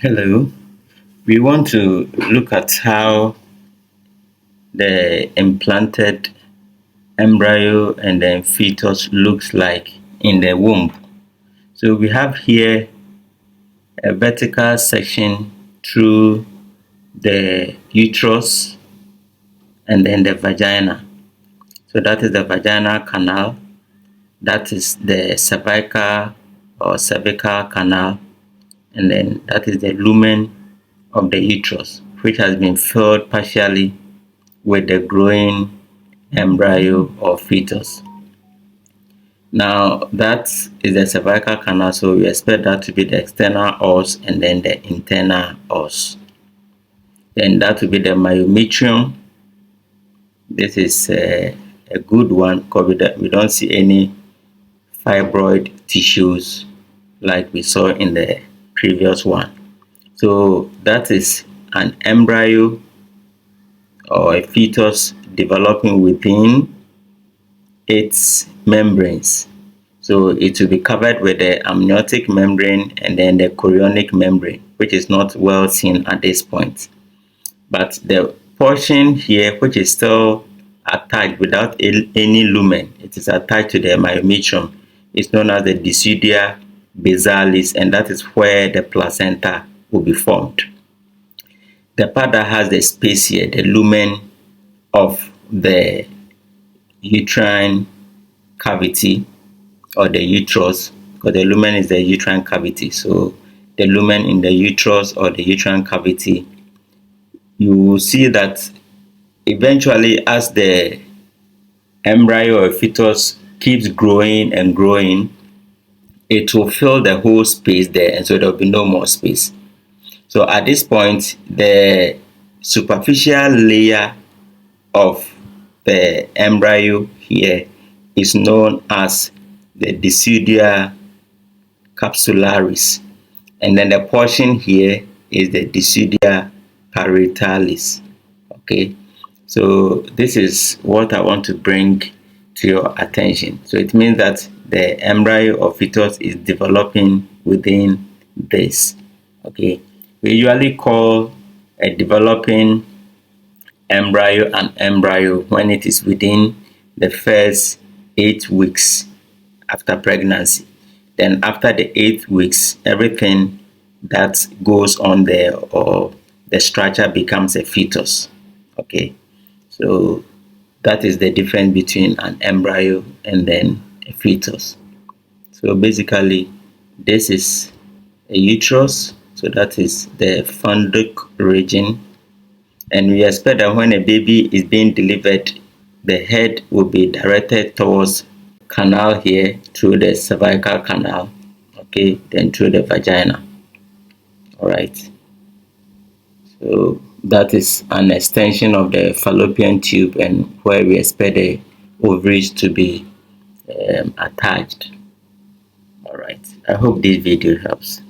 Hello, we want to look at how the implanted embryo and then fetus looks like in the womb. So we have here a vertical section through the uterus and then the vagina. So that is the vaginal canal, that is the cervical or cervical canal, and then that is the lumen of the uterus, which has been filled partially with the growing embryo or fetus. Now that is the cervical canal, so we expect that to be the external os and then the internal os. Then that will be the myometrium. This is a good one because we don't see any fibroid tissues like we saw in the previous one. So that is an embryo or a fetus developing within its membranes. So it will be covered with the amniotic membrane and then the chorionic membrane, which is not well seen at this point. But the portion here, which is still attached without any lumen, it is attached to the myometrium, is known as the deciduum basalis, and that is where the placenta will be formed. The part that has the space here, the lumen of the uterine cavity or the uterus, because the lumen is the uterine cavity. So the lumen in the uterus or the uterine cavity, you will see that eventually as the embryo or fetus keeps growing and growing, it will fill the whole space there, and so there will be no more space. So at this point, the superficial layer of the embryo here is known as the deciduum capsularis, and then the portion here is the deciduum parietalis. Okay, so this is what I want to bring to your attention. So it means that the embryo or fetus is developing within this. Okay, we usually call a developing embryo an embryo when it is within the first 8 weeks after pregnancy. Then after the 8 weeks, everything that goes on there or the structure becomes a fetus. Okay, so that is the difference between an embryo and then a fetus. So basically, this is a uterus, so that is the fundus region, and we expect that when a baby is being delivered, the head will be directed towards canal here through the cervical canal, okay, then through the vagina. All right, so that is an extension of the fallopian tube and where we expect the ovaries to be attached. All right, I hope this video helps.